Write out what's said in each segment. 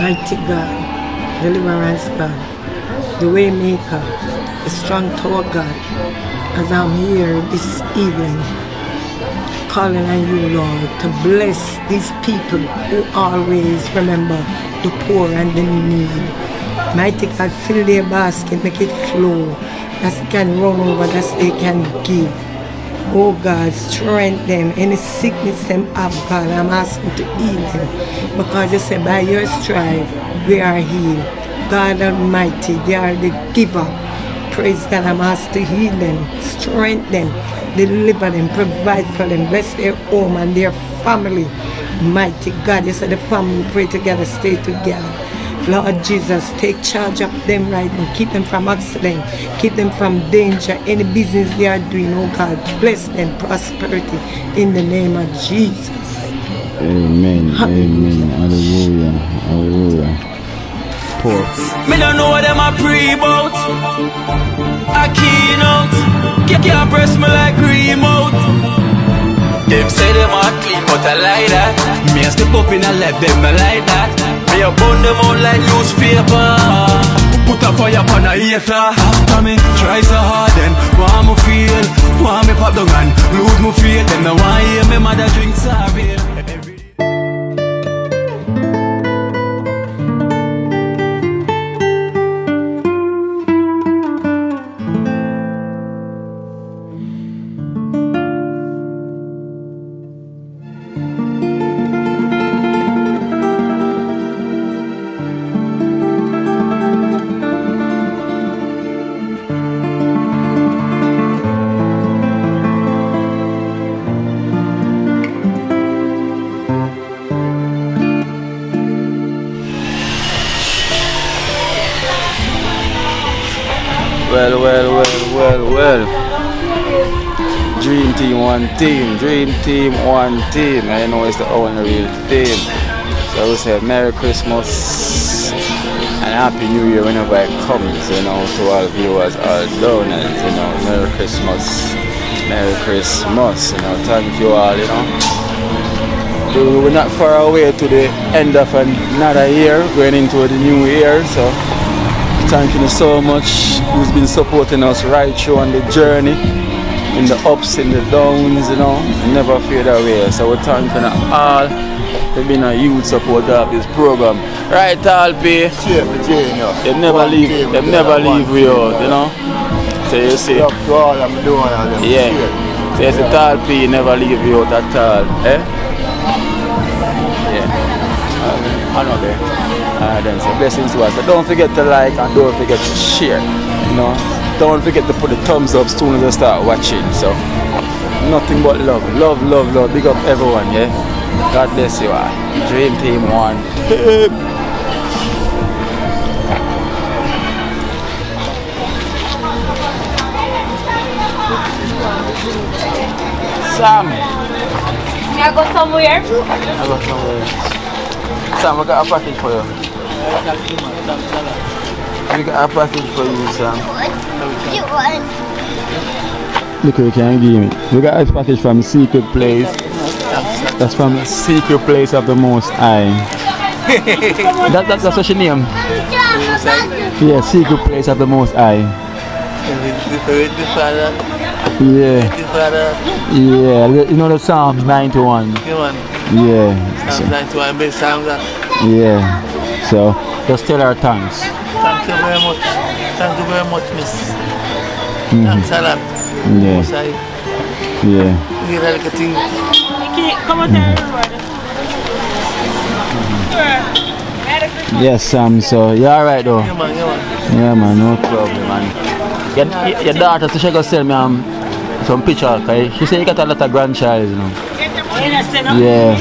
Mighty God, deliverance God, the way maker, the strong tower God, as I'm here this evening, calling on you, Lord, to bless these people who always remember the poor and the need. Mighty God, fill their basket, make it flow, that they can run over, that they can give. Oh God, strengthen them. Any sickness them have, God, I'm asking to heal them. Because you say, by your stripe, we are healed. God Almighty, they are the giver. Praise God, I'm asked to heal them, strengthen them, deliver them, provide for them, bless their home and their family. Mighty God, you said the family pray together, stay together. Lord Jesus, take charge of them right now. Keep them from accident. Keep them from danger. Any business they are doing, oh God, bless them, prosperity in the name of Jesus. Amen. Hallelujah. Amen. Hallelujah. Hallelujah. Poor. Me don't know what them a pray about. A Kino, can't press me like remote. Them say them a clean, but I like that. Me a step up in a left, them not like that. Me a burn them out like newspaper. Put a fire upon a hater. After me try so hard, then want me feel, want me pop down and lose me faith. Them no want hear me mother drink sorry. Well. Dream team, one team. Dream team, one team. I know it's the only real team. So I would say Merry Christmas and Happy New Year whenever it comes, you know, to all viewers, all donors, you know, Merry Christmas, you know, thank you all, you know. We're not far away to the end of another year, going into the new year, so thank you so much who's been supporting us right through on the journey, in the ups, in the downs, you know, never fade away. So we're thanking all for being a huge supporter of this program. Right, Alpi? They never leave you out, you know. So you see, yeah. So you see, Alpi never leave you out at all, eh? Yeah. I know there. Then so blessings to us. So don't forget to like and don't forget to share. You know, don't forget to put the thumbs up soon as I start watching. So nothing but love. Big up everyone, yeah. God bless you all. Dream Team 1. Sam. I go somewhere. Sam, we got a package for you. We got a package for you, Sam. Look, you can give me. We got a package from Secret Place. That's from Secret Place of the Most High. That's what she name. Yeah, Secret Place of the Most High. Yeah. Yeah, you know the Psalm 91. Yeah. Psalm 91, best song that. Yeah. So just tell her thanks. Thank you very much. Thank you very much, miss. Thanks a lot. Yeah. Yeah. You like a thing. Come on there, Yes, Sam. So you alright though? Yeah, man. Yeah, man. No problem, man. Your daughter, so she go send me some picture. Okay? She said you got a lot of grandchild, you know. Yeah.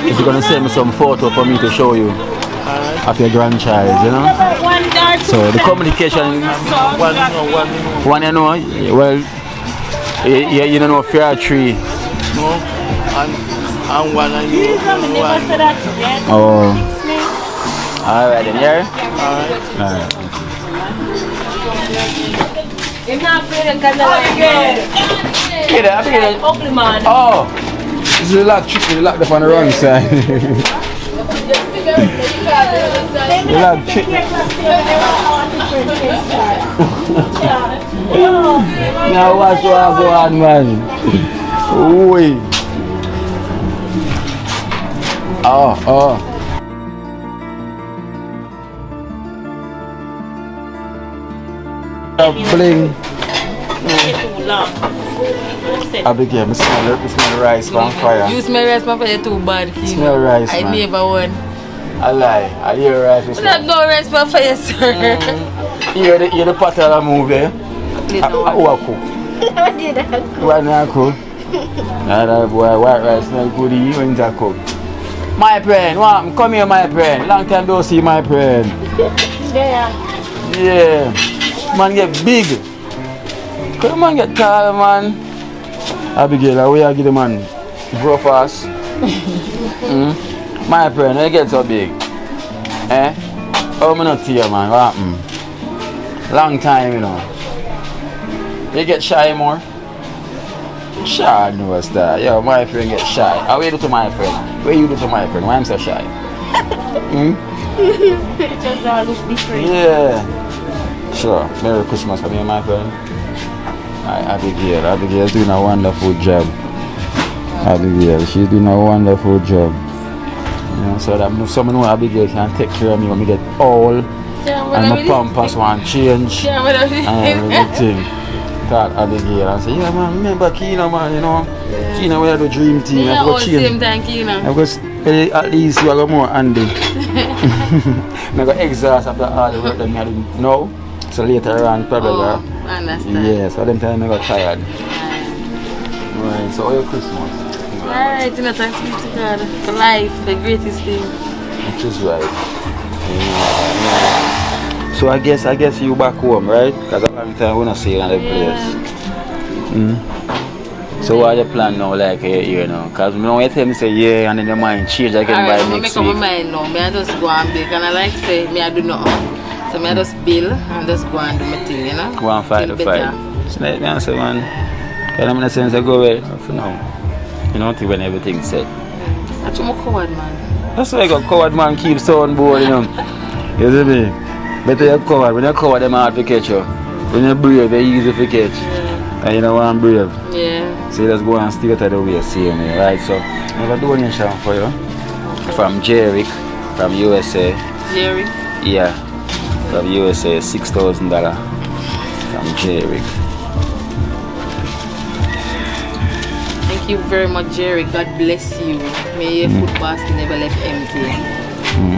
She's gonna send me some photo for me to show you of your grandchild, you know. So the communication, one you know, well, you don't know fair tree. No, and one and you. Oh. Alright then, yeah? Alright. Oh! This is a lot tricky, locked up on the wrong side. You like chicken? Now watch what go on, man. Oi. Oh. Bling. Abigail, I smell the rice on fire. You smell rice on fire too bad, Kino. Smell rice, I man. never won. I lie. I hear rice. We have no rice on fire, sir. Hear the pot of the movie. Who are cook? Why not cook? That boy, white rice smell good. You ain't a cook. My friend, come here, my friend. Long time don't see my friend. Yeah. Man get big. Come on, get tall, man. Abigail, how you get the man? Grow fast. My friend, how you get so big? Eh? Oh, I'm not here, man. What happened? Long time, you know. You get shy more? Shy, no, what's that? Yo, my friend get shy. How you do to my friend? What you do to my friend? Why I'm so shy? Just all look different. Yeah. Sure. Merry Christmas for me and my friend. Abigail's doing a wonderful job. Abigail, she's doing a wonderful job. You know, so that someone know Abigail can take care of me when we get old. And my pampers want change. And everything. Thought Abigail and say, yeah man, remember Kino, man, you know. Kino, we had the dream team. Yeah, all same time, Kino. Because at least you are more handy. I got exhaust after all the work that I had now. So later on, probably. I understand. Yeah, so then time I got tired. Right, so all your Christmas. Alright, you know, thanks be to God for life, the greatest thing. Which is right. Yeah. So I guess you back home, right? Because a long time we not see you in the place. So what are your plan now, like you know? Because you know, you tell me say yeah, and then your mind change again by next week. Alright, I make up my mind now. I just go and bake, and I like say me I do nothing. So I just bill and just go and do my thing, you know? Go and fight the fight. So let me answer, man. Kind of in a sense I go away for now. You know, until when everything's set. That's what I'm coward, man. That's why I got coward man keeps on board, you know. You see me? Better you're coward. When you're coward, they're hard to catch you. When you're brave, they're easy to catch. Yeah. And you know I'm brave. Yeah. So you just go and stick it the way you see me, right? So I have a donation for you. From Jerick, from USA. Jerry? Yeah. From USA, $6,000 from Jerick. Thank you very much, Jerry. God bless you. May your food basket never left empty.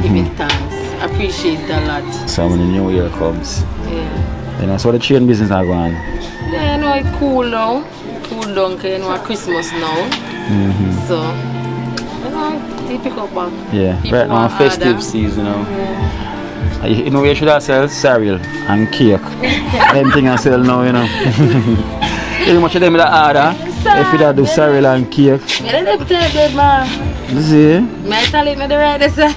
Giving thanks. Appreciate it a lot. So when the new year comes. Yeah. You know, so the chain business are going. Yeah, you know, it's cool now. Cool down, because you know, it's Christmas now. So, you know, they pick up back. Yeah, People right now, festive season, you know. You know, you should have sell cereal and cake. Them things I sell now, you know. You much of them that order. If you do cereal and cake. Yeah, they tell them, man. You see? I tell it, the right side.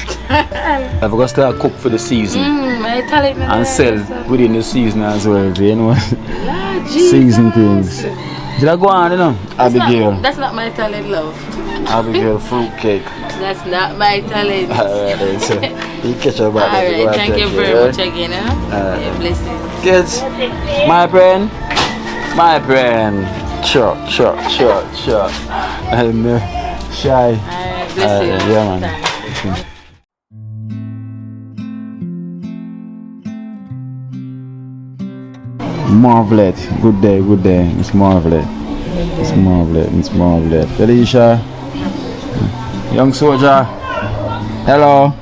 I've got to start cook for the season. I tell it, and sell within the season as well, you know. Lord Season things. Did I go on, you know? Abigail. That's not my talent, love. Abigail fruit cake. That's not my talent. Alright, then, so you catch your back. Alright, thank you very much again. Alright. Bless you. Kids, my friend. Sure. And shy. Alright, bless you. Yeah, man. Thanks. Marvelet. Good day. It's Marvelet. Felicia. Young soldier. Hello.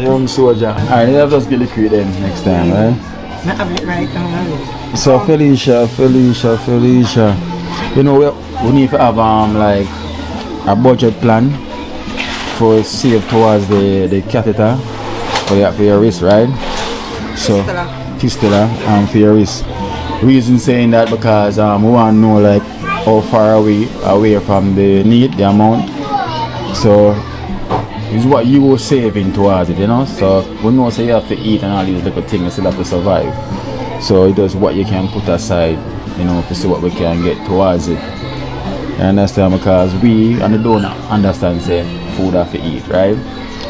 Young soldier. Alright, let's just get liquid then next time, right? I have it right now. So Felicia. You know, we need to have like a budget plan for save towards the catheter for your wrist, right? So fistula for your wrist. Reason saying that because we want to know like how far away from the need, the amount. So it's what you were saving towards it, you know. So we know say you have to eat and all these little things, you still have to survive. So it is what you can put aside, you know, to see what we can get towards it. You understand? Because we and the donor understand say food have to eat, right?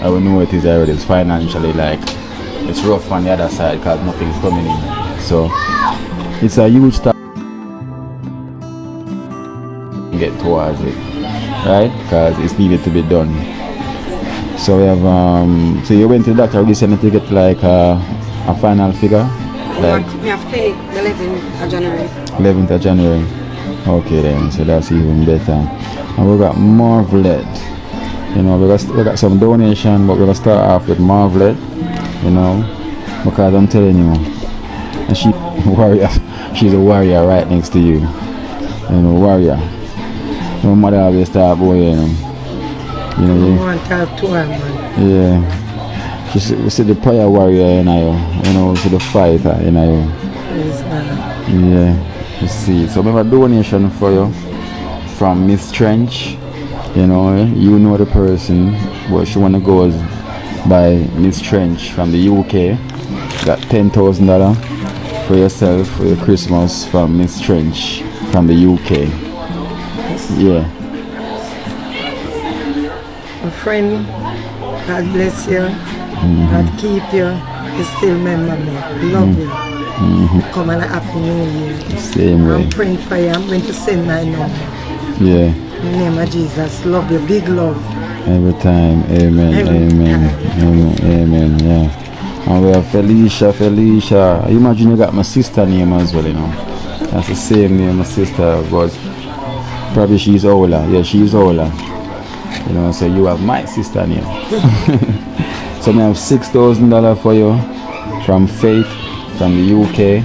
I will know it is already. It's financially like it's rough on the other side because nothing's coming in. So it's a huge task to get towards it, right? Because it's needed to be done. So we have so you went to the doctor. You said to get like a final figure. Like we have clinic the 11th of January. 11th of January. Okay then, so that's even better. And we got Marvelet. You know, we got some donation, but we're gonna start off with Marvelet. You know, because I'm telling you, and she warrior. She's a warrior right next to you. You know, warrior. My mother always start boy, you know. You know, You want to have two man. yeah. We see the prayer warrior in you know, we see the fighter in you. Praise God. Yeah, you see. So we have a donation for you from Miss Trench. You know the person, but she wanna go by Miss Trench from the UK. Got $10,000 for yourself for your Christmas from Miss Trench from the UK. Yeah. My friend, God bless you. God keep you. You still remember me. Love you. Come on a happy new year. Same way. I'm praying for you. I'm going to send my number. Yeah. In the name of Jesus. Love you. Big love. Every time. Amen. Every Amen. time. Amen. Amen. Yeah. And we have Felicia. I imagine you got my sister name as well, you know. That's the same name my sister, but probably she's older. Yeah, she's older. You know, so you have my sister name. So I have $6,000 for you from Faith from the UK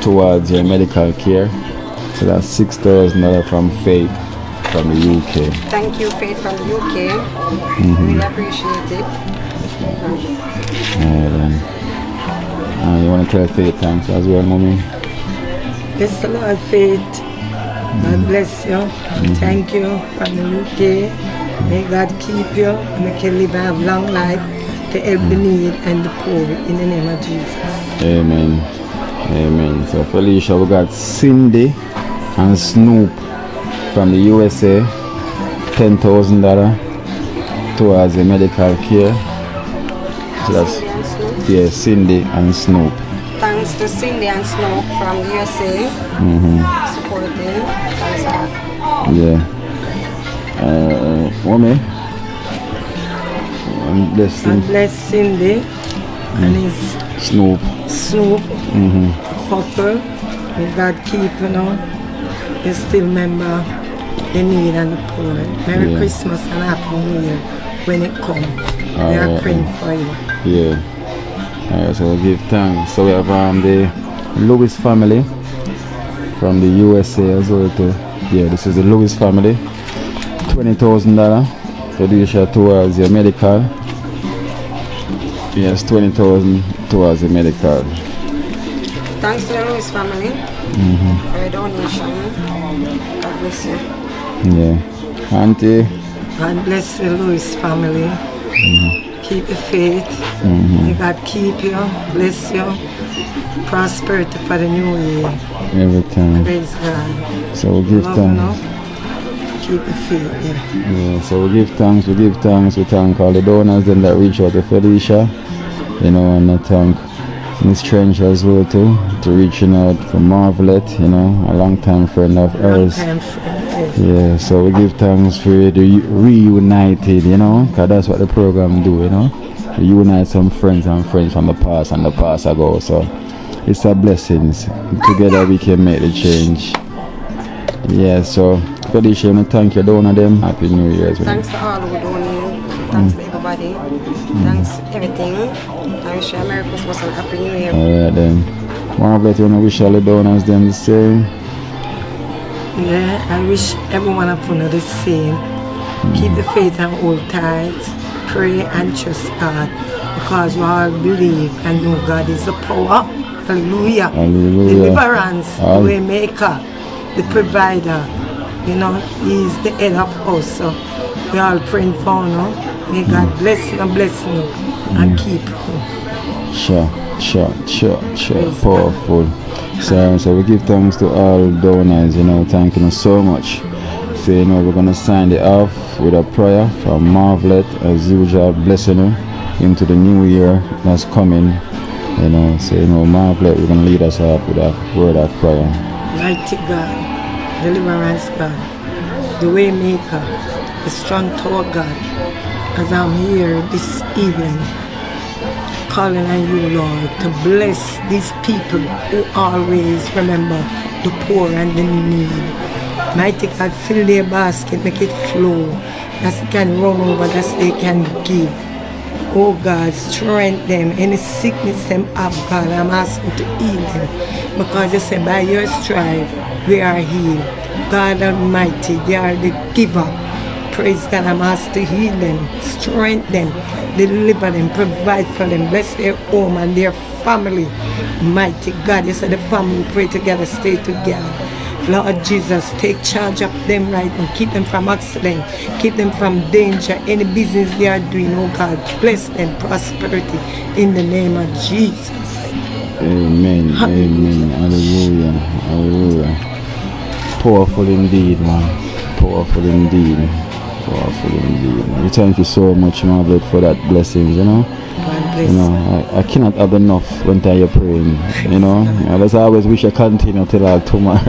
towards your medical care. So that's $6,000 from Faith from the UK. Thank you, Faith from the UK. Really appreciate it. Then. You want to tell Faith thanks as well, mommy? Bless the Lord, Faith. God bless you. Thank you from the UK. May God keep you. Make you live and have long life to help the need and the poor in the name of Jesus. Amen. Amen. So Felicia, we got Cindy and Snoop from the USA. $10,000 towards the medical care. So that's yeah, Cindy and Snoop. Thanks to Cindy and Snoop from the USA. Supporting. Thanks a lot. Yeah. Mommy. Bless God bless Cindy and his Snoop. couple. May God keep, you know. You still remember the need and the poor. Merry Yeah. Christmas and Happy New Year when it comes. We are Alright. praying for you. Yeah. Alright, so we'll give thanks. So we have the Lewis family from the USA as well too. Yeah, this is the Lewis family. $20,000 for the issue towards your medical. Yes, $20,000 towards the medical. Thanks to the Lewis family for your donation. God bless you. Yeah. Auntie. God bless the Lewis family. Keep the faith. May God keep you, bless you. Prosperity for the new year. Every time. Praise God. So we give Love, thanks. no? Keep the faith, yeah. Yeah, so we give thanks, we thank all the donors then that reach out to Felicia, you know, and I thank Miss Trench as well too, to reaching out for Marvelet, you know, a long time friend of ours. Long time friend, yes. Yeah, so we give thanks for the reunited, you know, because that's what the program do, you know. Reunite some friends and friends from the past and the past ago, so it's a blessings. Together we can make the change. Yeah, so Felicia, I want to thank you, donor them. Happy New Year as well. Thanks to all who donate. Thanks to everybody. Thanks everything. I wish you a Merry Christmas and Happy New Year. Alright then. Margaret, you want to wish all the donors them the same? Yeah, I wish everyone of you the same. Keep the faith and hold tight. Pray and trust God. Because we all believe and know God is the power. Hallelujah. Hallelujah. Deliverance, the way maker, the provider. You know, He is the head of us. So we all praying for you. May God bless you and bless you and keep you. Sure. Praise Powerful. So we give thanks to all donors, you know, thank you so much So we're gonna sign it off with a prayer from Marvlet, as usual, blessing you into the new year that's coming. So Marvlet, we're gonna lead us off with a word of prayer. Mighty God, deliverance God, the way maker, the strong tower God, as I'm here this evening, calling on you, Lord, to bless these people who always remember the poor and the need. Mighty God, fill their basket, make it flow, that they can run over, that they can give. Oh God, strengthen them. Any sickness them have, God, I'm asking to heal them. Because you say, by your stripe, we are healed. God Almighty, they are the giver. Praise God, I'm asked to heal them, strengthen them, deliver them, provide for them, bless their home and their family. Mighty God, you said the family pray together, stay together. Lord Jesus, take charge of them right now. Keep them from accident. Keep them from danger. Any business they are doing, oh God, bless them, prosperity in the name of Jesus. Amen. Amen. Hallelujah. Hallelujah. Powerful indeed, man. Powerful indeed. Powerful indeed. We thank you so much, Margaret, for that blessings, God bless I cannot have enough when you're praying, I just always wish I continue till tomorrow.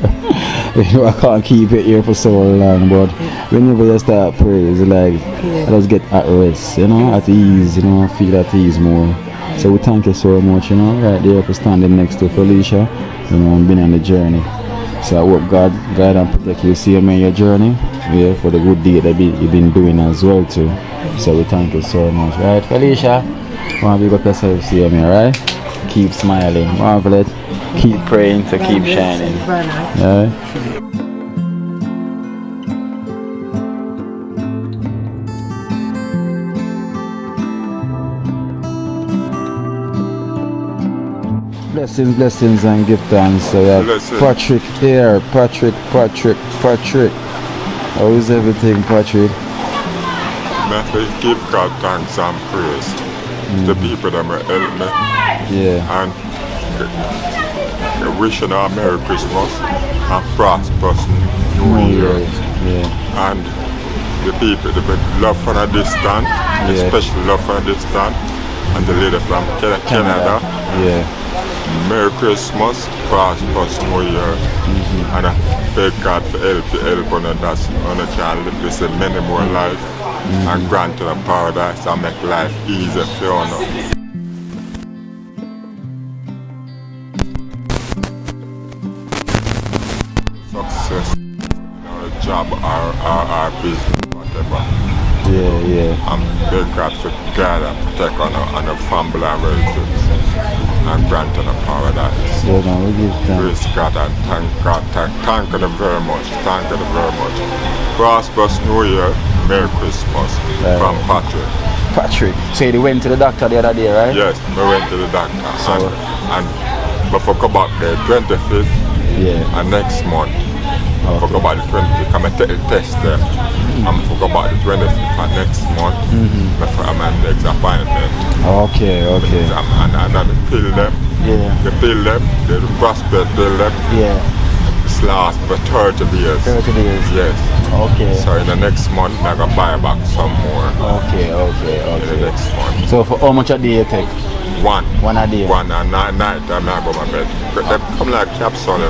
I can't keep it here for so long, but whenever you start praying, it's like I just get at rest, at ease, feel at ease more. So we thank you so much, right there for standing next to Felicia, and being on the journey. So I hope God guide and protect you, see you in your journey, for the good deed that you've been doing as well too. So we thank you so much, right, Felicia? Want to big up yourself, see you, right? Keep smiling, Marvelous. Keep praying to keep shining. Yeah. Blessings and give thanks. So we have Patrick here. Patrick. How is everything, Patrick? I give God thanks and praise to the people that will help me. Yeah. And wishing a Merry Christmas and prosperous New Year. Yeah. And the people, the love from a distance, especially love from a distance, and the lady from Canada. Yeah. Merry Christmas, prosperous New Year, and I beg God for help on us, on a child live this many more life, and grant to the paradise and make life easier for you. Success in our job or business, whatever. Yeah. And beg God for God and protect on our family and relatives. And grant on the paradise. Yeah, no, we give thanks. Praise God and thank God. Thank you very much. Thank you very much. Prosperous New Year. Merry Christmas. From Patrick. Patrick. So you went to the doctor the other day, right? Yes, we went to the doctor. So, and before come back the 25th and next month. I forgot about the 20th. I'm going to test them. I'm forgot about the 25th and next month. Before I'm at the next appointment. Okay. And I pill them. Yeah. The pill them, the prospect pill them. Yeah. This lasts for 30 days. 30 days. Yes. Okay. So in the next month, I'm going to buy back some more. Okay. In the next month. So for how much a day you take? One a day. One a night, I'm going to go to bed. They come like capsule,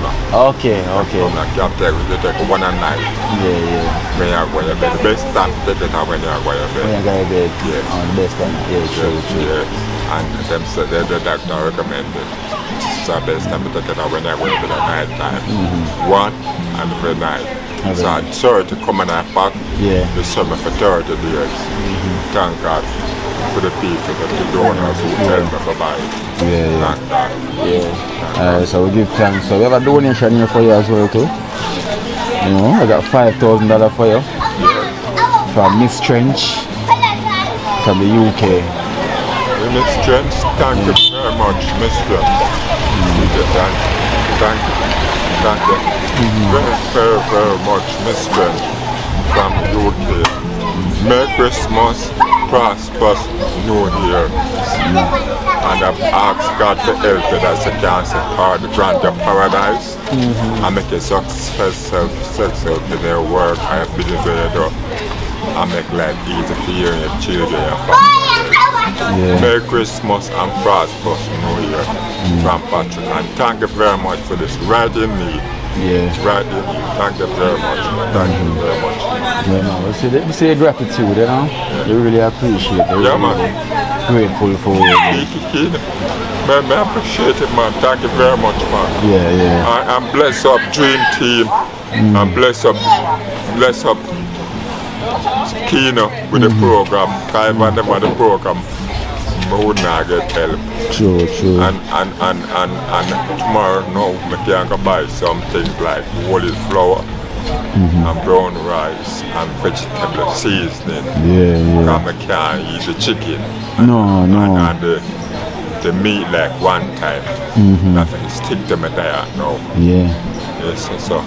Okay. Come like capsule, they take one a night. Yeah. When you go to bed. The best time to take it when you go to bed. When you go to bed? Yes. The best time. Yeah, true. Yes. And them say the doctor recommended. So best time to take it when you go to bed at night time. One and every night. So I'm sorry to come in and pack. Yeah. The summer for 30 days. Thank God for the people, the donors who help me to buy it. Yeah. Thank God. Yeah. So we give thanks. So we have a donation here for you as well too. I got $5,000 for you. From Miss Trench from the UK. Miss Trench, thank you very much, Miss Trench. Thank you. Very much, Miss Trench from the UK. Merry Christmas, prosperous New Year. And I've asked God for help that I can support the grant of paradise and make a successful to their work. I have been there and make life easy for you and your children and family. Merry Christmas and prosperous New Year from Patrick. And thank you very much for this. Right in me. Right in me. Thank you very much. Thank you very much. Yeah, man. We say gratitude, you know. They really appreciate it. Yeah, man. Grateful for you. Man, I appreciate it, man. Thank you very much, man. Yeah. I'm blessed up Dream Team. I'm blessed up Kino with the program. If I never the program, I would not get help. True. And tomorrow, I can go buy some things like woolly flour and brown rice and vegetable seasoning. I can't eat the chicken. No. And the meat like one time. Nothing stick to my diet now. Yes, so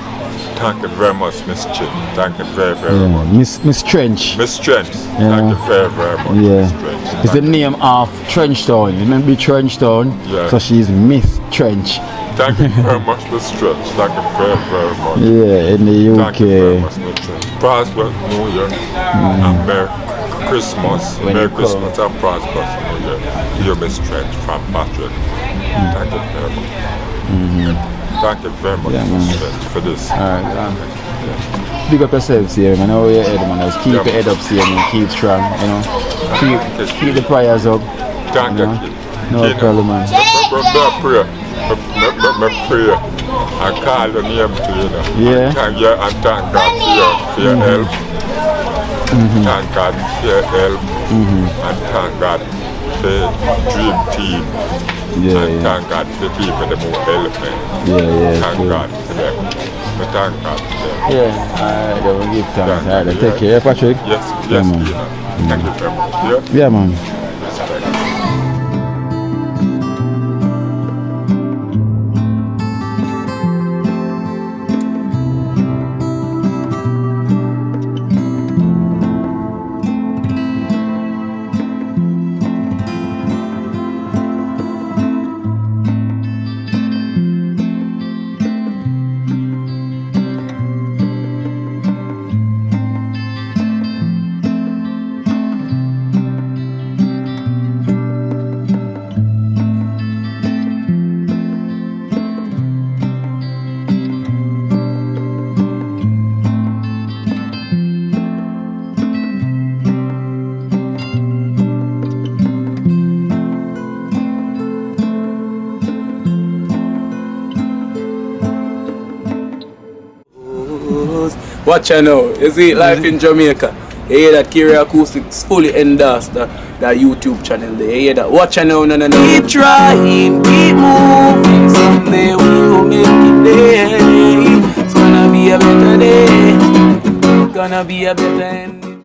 thank you very much, Miss Chin. Thank you very much. Miss Trench. Miss Trench. Thank you very much. Miss Trench. It's the name of Trenchtown. Remember Trenchtown? So she's Miss Trench. Thank you very much, Miss Trench. Thank you very much. In the UK. Thank you very much, Miss Trench. Prosperous New Year and Merry Christmas. Merry Christmas and prosperous New Year. You're Miss Trench from Patrick. Thank you very much. Thank you very much, Miss Trench, for this. Alright, big up yourselves here, man. How your head, man. Just keep your head up here, man. Keep strong, you know. Keep the prayers up. Thank you. No problem, man. Me pray and call your name to you know. And thank God for your help. Thank God for your help. And thank God for Dream Team. And thank God for the people that will help me. Thank God for them. But thank God for them. Alright, then we'll give thanks. Alright, take care, Patrick. Yes, man. Thank you very much. Yeah, man. Respect. Watch out now, you see life in Jamaica. You hear that Kiri Acoustics fully endorsed that YouTube channel there. You hear that? Watch out now, no. Keep trying, keep moving. Someday we'll make it there. It's gonna be a better day. It's gonna be a better end.